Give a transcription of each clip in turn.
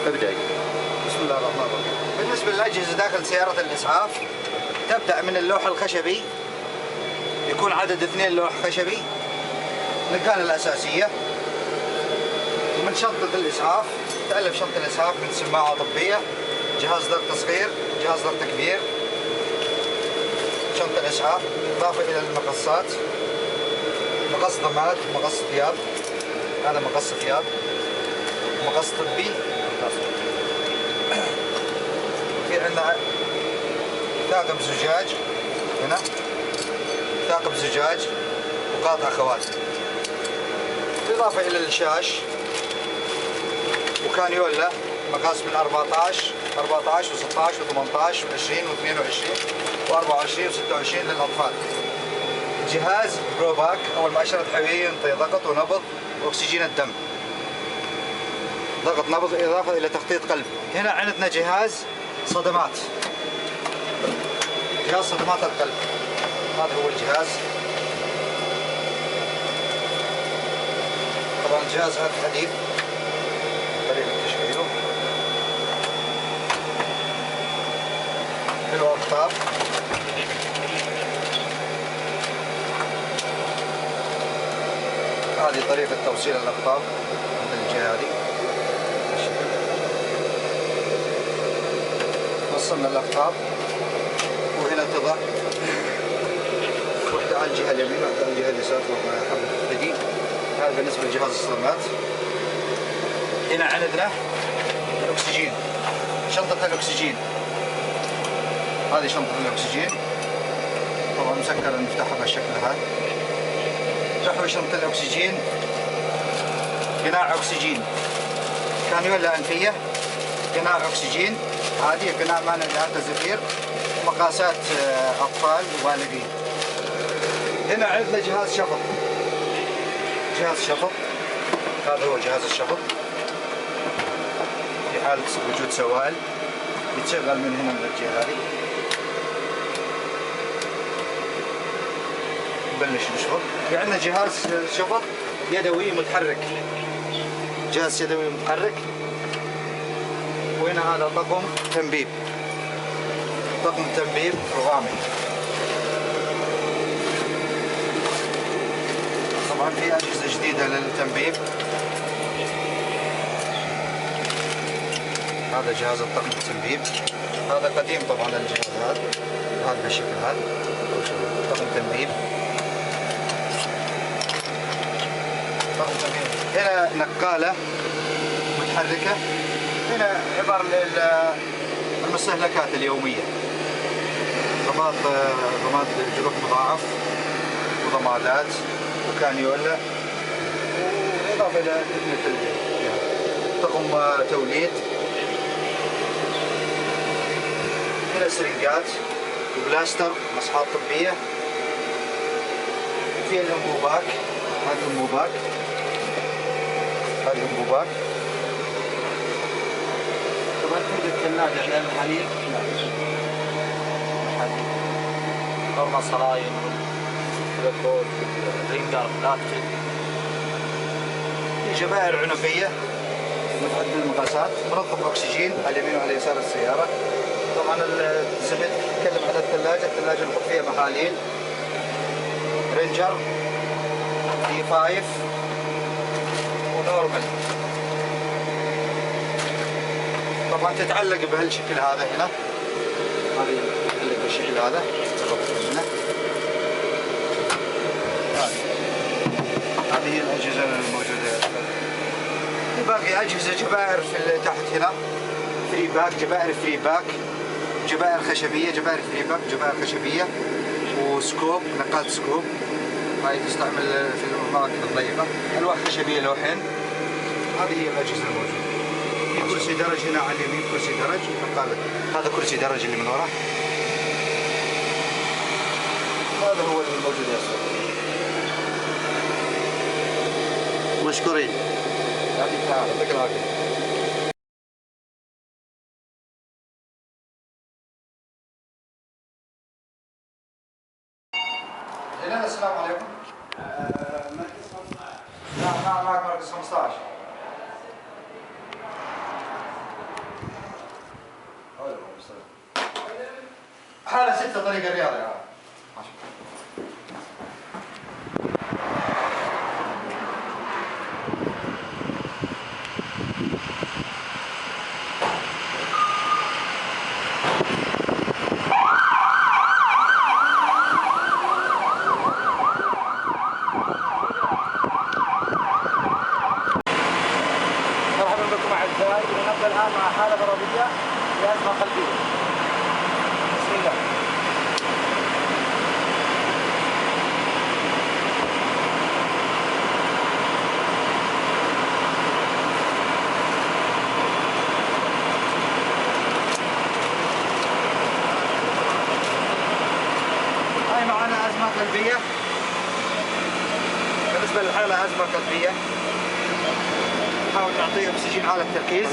ابدأي. بسم الله الرحمن الرحيم. بالنسبة للأجهزة داخل سيارة الإسعاف تبدأ من اللوح الخشبي، يكون عدد 2 لوح خشبي، النقالة الأساسية، ومن شنطة الإسعاف تألف شنطة الإسعاف من سماعة طبية، جهاز ضغط صغير، جهاز ضغط كبير، شنطة الإسعاف، إضافة إلى المقصات، مقص ضماد، مقص ثياب، هذا مقص ثياب، مقص طبي، في عندنا ثاقب زجاج هنا، ثاقب زجاج وقاطع خواتم، بالإضافة إلى الشاش وكانيولا مقاس من 14 و16 و18 و20 و22 و24 و26 للأطفال. جهاز بروباك أو المؤشر الحيوي ينطي ضغط ونبض وأكسجين الدم، ضغط نبض إضافة إلى تخطيط قلب. هنا عندنا جهاز صدمات، جهاز صدمات القلب، هذا هو الجهاز. طبعا الجهاز هذا حديث، طريقة تشغيله، له أقطاب، هذه طريقة توصيل الأقطاب من الجهة هذه. وصلنا الأقطاب، وهنا تضع واحدة على الجهة اليمين واحدة على الجهة اليسار فوق حبل الثدي. هذا بالنسبة لجهاز الصدمات. هنا عندنا الأكسجين، شنطة الأكسجين، هذه شنطة الأكسجين، طبعا مسكرة نفتحها بالشكل هذا. تحوي شنطة الأكسجين قناع أكسجين، كانيولا أنفية، قناع أكسجين، هذه قناع مانع لإعادة الزفير، ومقاسات أطفال وبالغين. هنا عندنا جهاز شفط، جهاز شفط، هذا هو جهاز الشفط، في حالة وجود سوائل يتشغل من هنا من الجهة هذه. نبلش نشفط. في عندنا جهاز شفط يدوي متحرك، جهاز يدوي متحرك. وهنا هذا طقم تنبيب، طقم تنبيب رغامي. طبعا في أجهزة جديدة للتنبيب. هذا جهاز الطقم التنبيب، هذا قديم طبعا الجهاز هذا بالشكل هذا، طقم تنبيب. طقم تنبيب. هنا نقالة متحركة، هنا عبارة المستهلكات اليومية، ضماد جروح مضاعف وضمادات وكانيولا، وإضافة إلى طقم توليد. هنا سرنجات وبلاستر، مصحات طبية، وفي الأنبوباك، هذا الأنبوباك، هذا الأنبوباك. طبعا في الثلاجة عندنا الحليب، نورمال صلاين والكود رينجر لاكتيك. في جبائر عنقية متعددة المقاسات، منظم أكسجين على اليمين وعلى يسار السيارة. طبعا الزبد نتكلم عن الثلاجة نحط فيها محاليل، رينجر، دي 5 ونورمال. طبعا تتعلق بهالشكل هذا هنا، هذه تتعلق بالشكل هذا هنا. هذه هي الأجهزة الموجودة. باقي أجهزة جبائر في تحت هنا، فري باك، جبائر فري باك، جبائر خشبية، جبائر فري باك، جبائر خشبية، وسكوب، نقاط سكوب، هاي تستعمل في الأماكن الضيقة، ألواح خشبية لوحين. هذه هي الأجهزة الموجودة. في كرسي درج هنا على اليمين، كرسي درج نقالة، هذا كرسي درج اللي من ورا. هذا هو الموجود يا أستاذ. مشكورين. يعطيك العافية. يعطيك العافية. السلام عليكم. معك مركز 15. طريق الرياض يعني. مرحبا بكم اعزائي، نبدا الان مع حاله مرضيه لازمه قلبيه. بسم الله. هاي معنا ازمه قلبيه. بالنسبه للحاله ازمه قلبيه، نحاول نعطيه اكسجين على التركيز.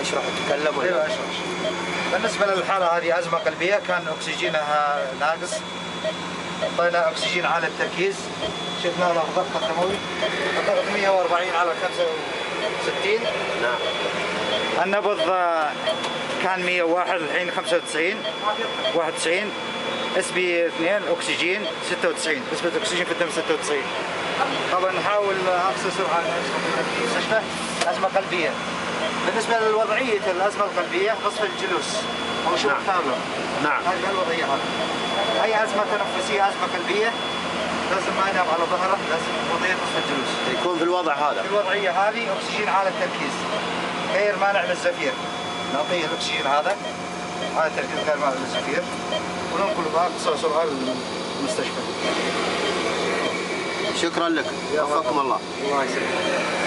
تشرح وتتكلم ولا؟ ايوه اشرح. بالنسبه للحاله هذه ازمه قلبيه، كان اكسجينها ناقص. اعطينا اكسجين على التركيز، شفنا له ضغط دموي، الضغط 140 على 65. نعم. النبض كان 101 الحين 95 91. اس بي 2 اكسجين 96، نسبه اكسجين في الدم 96. طبعا نحاول اقصى سرعه في المستشفى. ازمه قلبيه. بالنسبه للوضعيه الازمه القلبيه، نصف الجلوس او شبه كامله. نعم. هذه الوضعيه هذه. اي ازمه تنفسيه ازمه قلبيه لازم ما ينام على ظهره، لازم وضعيه نصف الجلوس. يكون في الوضع هذا. في الوضعيه هذه اكسجين على التركيز غير مانع للزفير. نعطيه الاكسجين هذا على التركيز غير مانع للزفير، وننقله باقصى سرعه للمستشفى. شكرا لك، وفقكم الله. الله يسلمك.